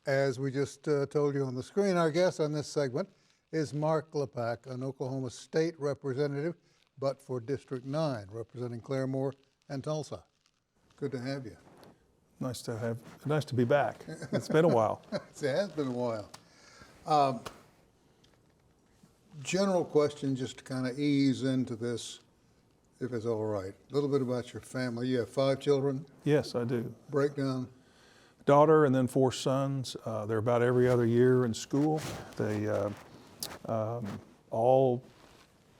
As we just told you on the screen, our guest on this segment is Mark Lepak, an Oklahoma State representative, but for District 9, representing Claremore and Tulsa. Good to have you. Nice to be back. It's been a while. It has been a while. General question, just to kind of ease into this, if it's all right. A little bit about your family. You have 5 children? Yes, I do. Breakdown. Daughter and then 4 sons. They're about every other year in school. They all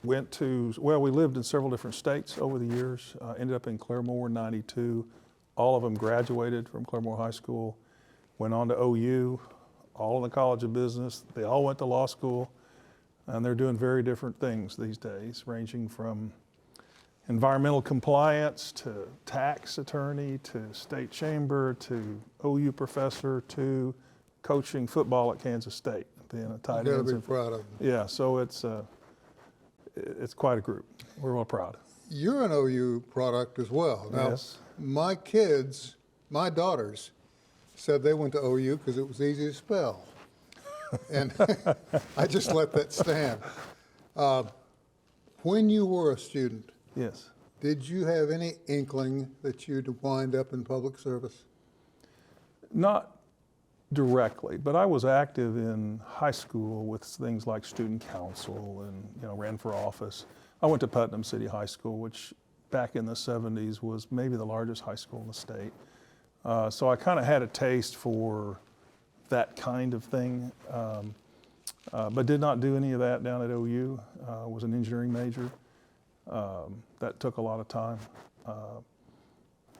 went to, well, we lived in several different states over the years. Ended up in Claremore in '92. All of them graduated from Claremore High School, went on to OU, all in the College of Business. They all went to law school, and they're doing very different things these days, ranging from environmental compliance to tax attorney to state chamber to OU professor to coaching football at Kansas State, being a tight end. You gotta be proud of them. Yeah, so it's quite a group. We're all proud. You're an OU product as well. Now, Yes. my kids, my daughters, said they went to OU because it was easy to spell. And I just let that stand. When you were a student, Yes. did you have any inkling that you'd wind up in public service? Not directly, but I was active in high school with things like student council and ran for office. I went to Putnam City High School, which back in the 70s was maybe the largest high school in the state. So I kind of had a taste for that kind of thing, but did not do any of that down at OU. Was an engineering major. That took a lot of time.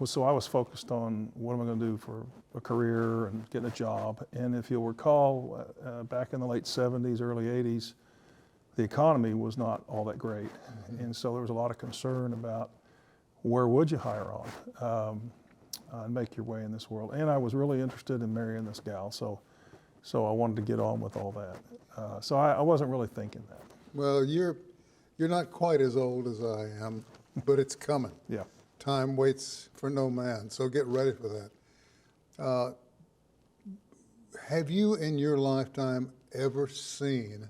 So I was focused on what am I going to do for a career and getting a job. And if you'll recall, back in the late 70s, early 80s, the economy was not all that great. Mm-hmm. And so there was a lot of concern about where would you hire on and make your way in this world. And I was really interested in marrying this gal, so I wanted to get on with all that. So I wasn't really thinking that. Well, you're not quite as old as I am, but it's coming. Yeah. Time waits for no man, so get ready for that. Have you in your lifetime ever seen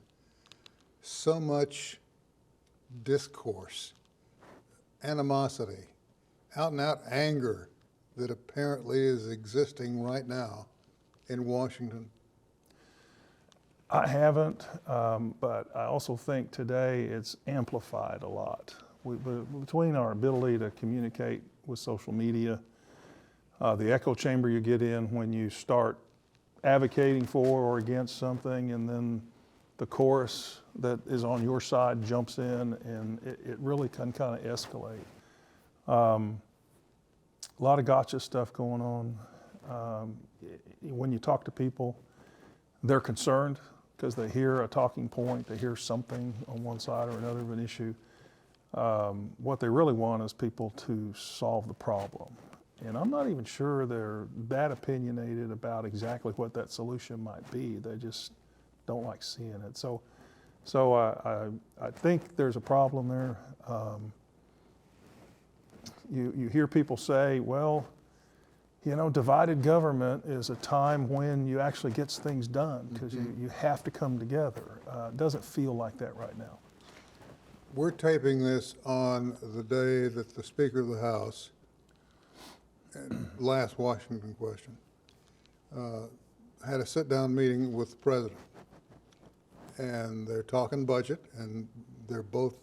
so much discourse, animosity, out and out anger that apparently is existing right now in Washington? I haven't, but I also think today it's amplified a lot. Between our ability to communicate with social media, the echo chamber you get in when you start advocating for or against something, and then the chorus that is on your side jumps in, and it really can kind of escalate. A lot of gotcha stuff going on. When you talk to people, they're concerned because they hear a talking point, they hear something on one side or another of an issue. What they really want is people to solve the problem. And I'm not even sure they're that opinionated about exactly what that solution might be. They just don't like seeing it. So I think there's a problem there. You hear people say, well, divided government is a time when you actually get things done because you have to come together. It doesn't feel like that right now. We're taping this on the day that the Speaker of the House, last Washington question, had a sit-down meeting with the President. And they're talking budget, and they're both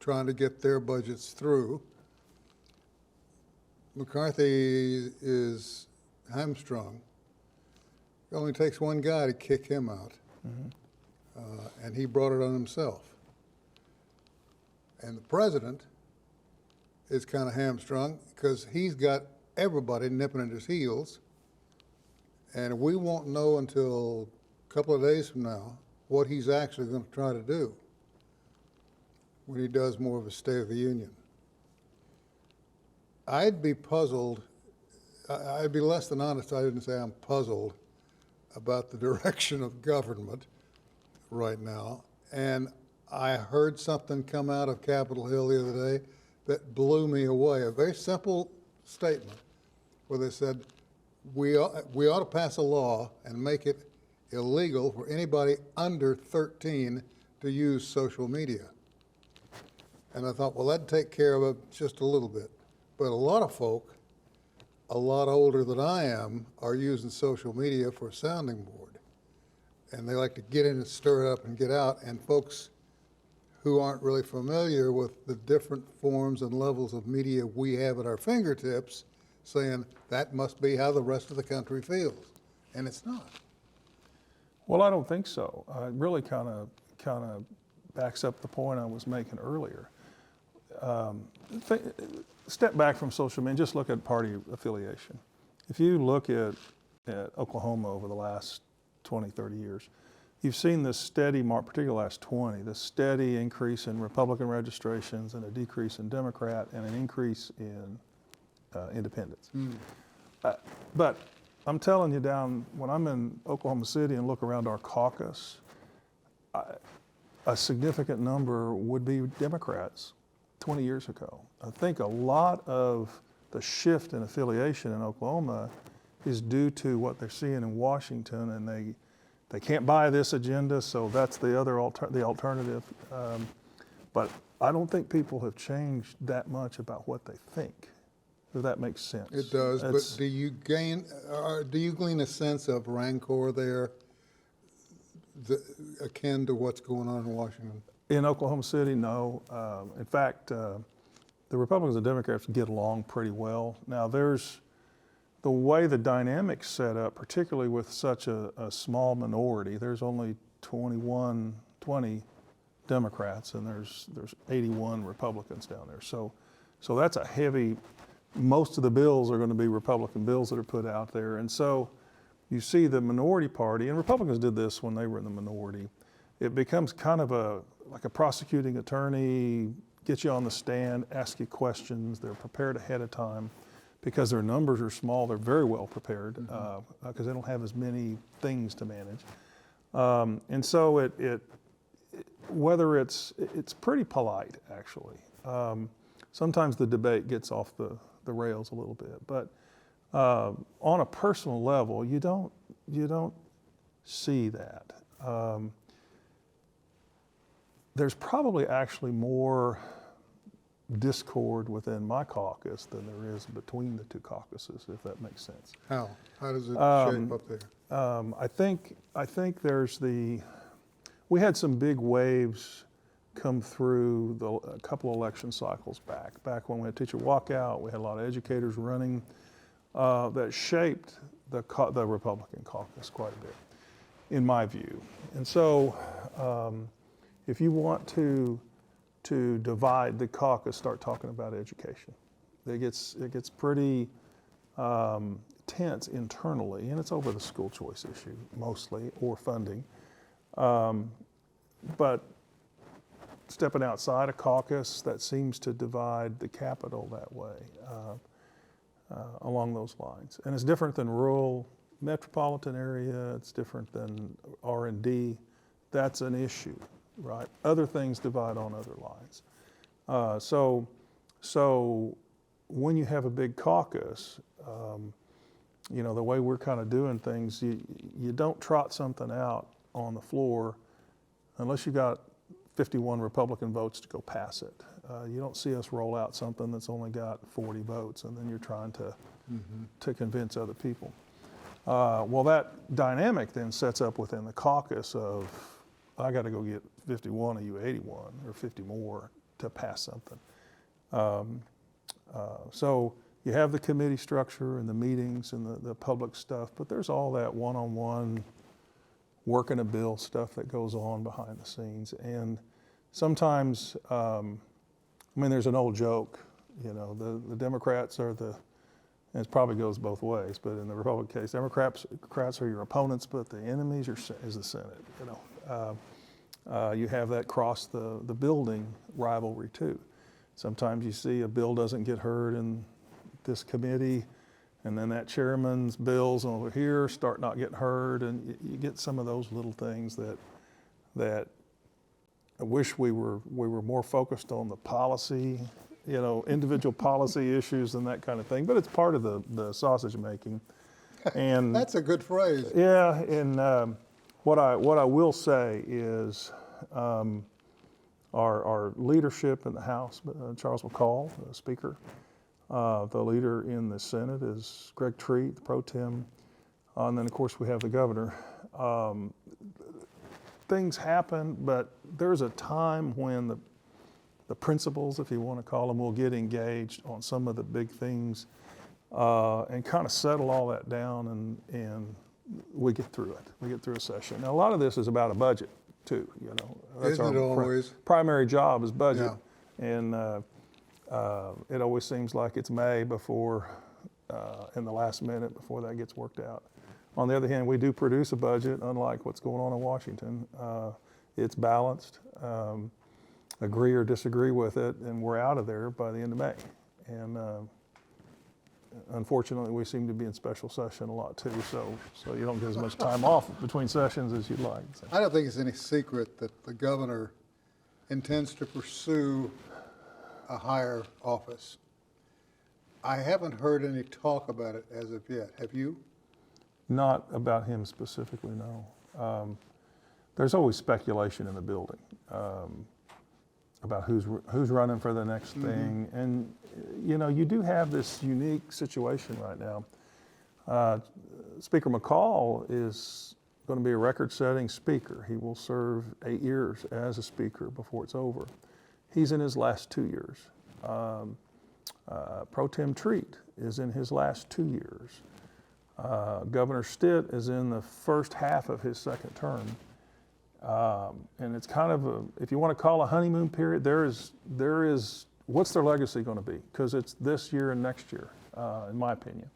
trying to get their budgets through. McCarthy is hamstrung. It only takes one guy to kick him out. Mm-hmm. And he brought it on himself. And the President is kind of hamstrung because he's got everybody nipping at his heels. And we won't know until a couple of days from now what he's actually going to try to do when he does more of a State of the Union. I'd be puzzled, I'd be less than honest if I didn't say I'm puzzled about the direction of government right now. And I heard something come out of Capitol Hill the other day that blew me away. A very simple statement where they said, we ought to pass a law and make it illegal for anybody under 13 to use social media. And I thought, well, that'd take care of it just a little bit. But a lot of folk, a lot older than I am, are using social media for a sounding board. And they like to get in and stir it up and get out. And folks who aren't really familiar with the different forms and levels of media we have at our fingertips, saying that must be how the rest of the country feels. And it's not. Well, I don't think so. It really kind of backs up the point I was making earlier. Step back from social media, just look at party affiliation. If you look at Oklahoma over the last 20, 30 years, you've seen this steady, particularly the last 20, this steady increase in Republican registrations and a decrease in Democrat and an increase in independents. But I'm telling you, when I'm in Oklahoma City and look around our caucus, a significant number would be Democrats 20 years ago. I think a lot of the shift in affiliation in Oklahoma is due to what they're seeing in Washington, and they can't buy this agenda, so that's the other the alternative. But I don't think people have changed that much about what they think, if that makes sense. It does, but do you glean a sense of rancor there, akin to what's going on in Washington? In Oklahoma City, no. In fact, the Republicans and Democrats get along pretty well. Now, there's the way the dynamic's set up, particularly with such a small minority. There's only 20 Democrats, and there's 81 Republicans down there. So that's a heavy. Most of the bills are going to be Republican bills that are put out there, and so you see the minority party, and Republicans did this when they were in the minority. It becomes kind of like a prosecuting attorney, get you on the stand, ask you questions. They're prepared ahead of time. Because their numbers are small, they're very well prepared because they don't have as many things to manage. And so whether it's pretty polite, actually. Sometimes the debate gets off the rails a little bit, but on a personal level, you don't see that. There's probably actually more discord within my caucus than there is between the two caucuses, if that makes sense. How? How does it shape up there? I think we had some big waves come through a couple of election cycles back when we had teacher walkout, we had a lot of educators running, that shaped the Republican caucus quite a bit, in my view. And so if you want to divide the caucus, start talking about education. It gets pretty tense internally, and it's over the school choice issue mostly, or funding. But stepping outside a caucus, that seems to divide the Capitol that way, along those lines. And it's different than rural metropolitan area, it's different than R&D. That's an issue. Right. Other things divide on other lines. So when you have a big caucus, the way we're kind of doing things, you don't trot something out on the floor unless you got 51 Republican votes to go pass it. You don't see us roll out something that's only got 40 votes, and then you're trying to convince other people. Well, that dynamic then sets up within the caucus of, I got to go get 51 of you 81 or 50 more to pass something. So you have the committee structure and the meetings and the public stuff, but there's all that one-on-one working a bill stuff that goes on behind the scenes. And sometimes, there's an old joke, the Democrats are and it probably goes both ways, but in the Republican case, Democrats are your opponents, but the enemies is the Senate, You have that cross the building rivalry too. Sometimes you see a bill doesn't get heard in this committee, and then that chairman's bills over here start not getting heard, and you get some of those little things that I wish we were more focused on the policy, individual policy issues and that kind of thing. But it's part of the sausage making. And That's a good phrase. yeah, and what I will say is our leadership in the House, Charles McCall, the Speaker. The leader in the Senate is Greg Treat, the pro tem. And then, of course, we have the governor. Things happen, but there's a time when the principals, if you want to call them, will get engaged on some of the big things and kind of settle all that down, and we get through it. We get through a session. Now, a lot of this is about a budget, too. You know, that's Isn't it always? primary job is budget. Yeah. And it always seems like it's May before, in the last minute before that gets worked out. On the other hand, we do produce a budget, unlike what's going on in Washington. It's balanced, agree or disagree with it, and we're out of there by the end of May. And unfortunately, we seem to be in special session a lot too, so you don't get as much time off between sessions as you'd like. So. I don't think it's any secret that the governor intends to pursue a higher office. I haven't heard any talk about it as of yet. Have you? Not about him specifically, no. There's always speculation in the building about who's running for the next thing. And, you know, you do have this unique situation right now. Speaker McCall is going to be a record-setting speaker. He will serve 8 years as a speaker before it's over. He's in his last 2 years. Pro Tem Treat is in his last 2 years. Governor Stitt is in the first half of his second term. And it's kind of if you want to call a honeymoon period, there is, what's their legacy going to be? Because it's this year and next year, in my opinion.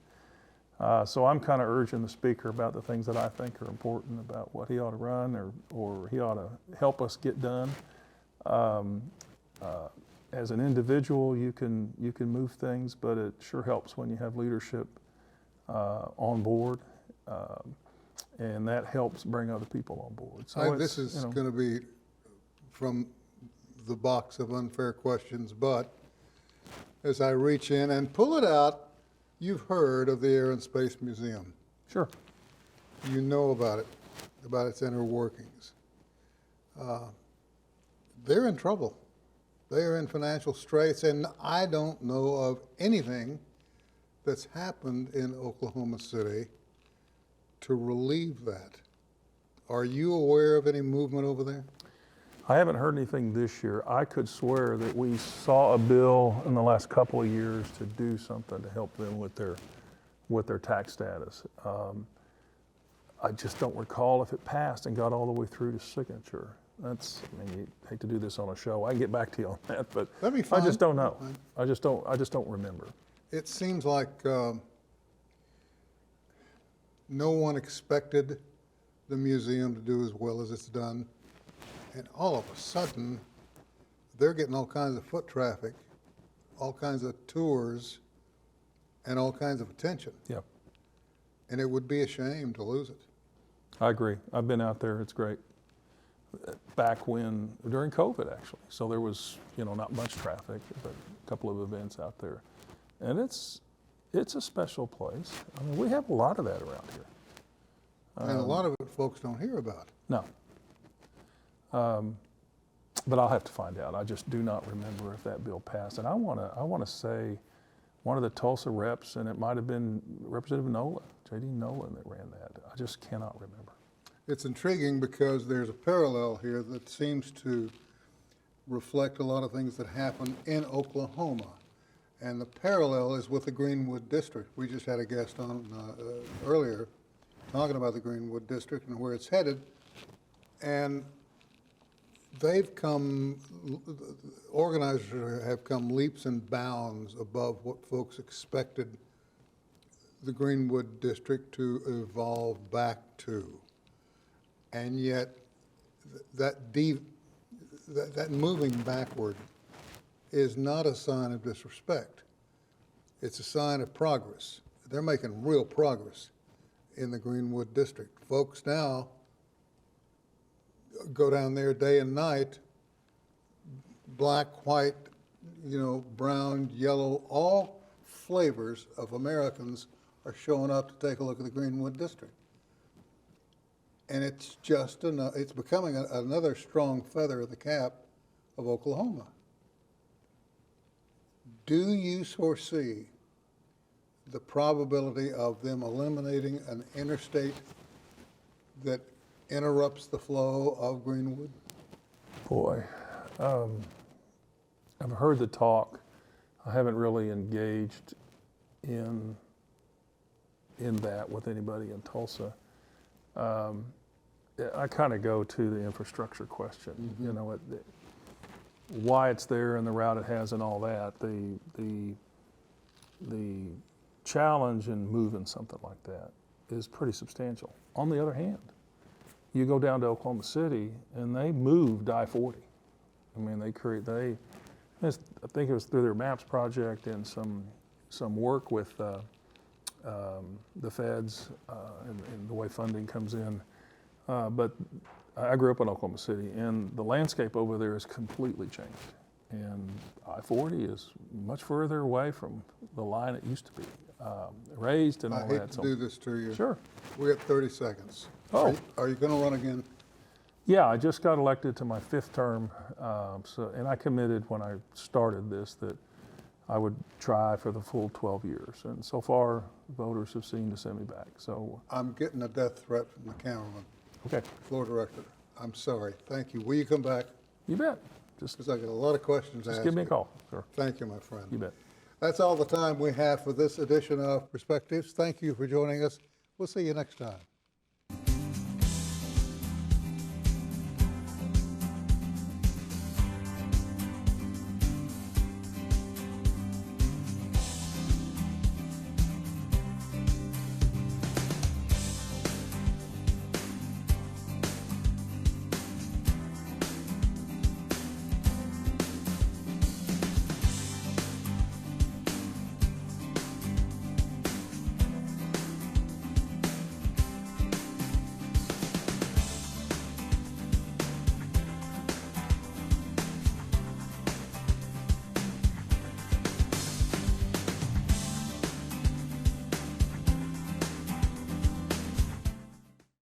So I'm kind of urging the speaker about the things that I think are important about what he ought to run or he ought to help us get done. As an individual, you can move things, but it sure helps when you have leadership on board, and that helps bring other people on board. So This is going to be from the box of unfair questions, but as I reach in and pull it out, you've heard of the Air and Space Museum. Sure. You know about it, about its inner workings. They're in trouble. They're in financial straits, and I don't know of anything that's happened in Oklahoma City to relieve that. Are you aware of any movement over there? I haven't heard anything this year. I could swear that we saw a bill in the last couple of years to do something to help them with their tax status. I just don't recall if it passed and got all the way through to signature. I mean, you hate to do this on a show. I can get back to you on that, but I just don't know. I just don't remember. It seems like no one expected the museum to do as well as it's done. And all of a sudden, they're getting all kinds of foot traffic, all kinds of tours, and all kinds of attention. Yeah. And it would be a shame to lose it. I agree. I've been out there. It's great. Back during COVID, actually. So there was, not much traffic, but a couple of events out there. And it's a special place. I mean, we have a lot of that around here. And a lot of it folks don't hear about. No. But I'll have to find out. I just do not remember if that bill passed. And I want to say one of the Tulsa reps, and it might have been Representative Nolan, J.D. Nolan, that ran that. I just cannot remember. It's intriguing because there's a parallel here that seems to reflect a lot of things that happen in Oklahoma. And the parallel is with the Greenwood District. We just had a guest on earlier talking about the Greenwood District and where it's headed. And organizers have come leaps and bounds above what folks expected the Greenwood District to evolve back to. And yet, that moving backward is not a sign of disrespect. It's a sign of progress. They're making real progress in the Greenwood District. Folks now go down there day and night, black, white, brown, yellow, all flavors of Americans are showing up to take a look at the Greenwood District. And it's just it's becoming another strong feather in the cap of Oklahoma. Do you foresee the probability of them eliminating an interstate that interrupts the flow of Greenwood? Boy, I've heard the talk. I haven't really engaged in that with anybody in Tulsa. I kind of go to the infrastructure question. Mm-hmm. You know, why it's there and the route it has and all that. The challenge in moving something like that is pretty substantial. On the other hand, you go down to Oklahoma City and they moved I-40. I mean, I think it was through their MAPS project and some work with the feds and the way funding comes in. But I grew up in Oklahoma City, and the landscape over there has completely changed. And I-40 is much further away from the line it used to be, raised and all I that. hate to do this to you. Sure. We got 30 seconds. Oh. Are you going to run again? Yeah, I just got elected to my 5th term, and I committed when I started this that I would try for the full 12 years. And so far, voters have seemed to send me back. So I'm getting a death threat from the cameraman, okay, floor director. I'm sorry. Thank you. Will you come back? you bet. Just Because I got a lot of questions to ask give me a you. call. Sure, Thank you, my friend. you bet. That's all the time we have for this edition of Perspectives. Thank you for joining us. We'll see you next time.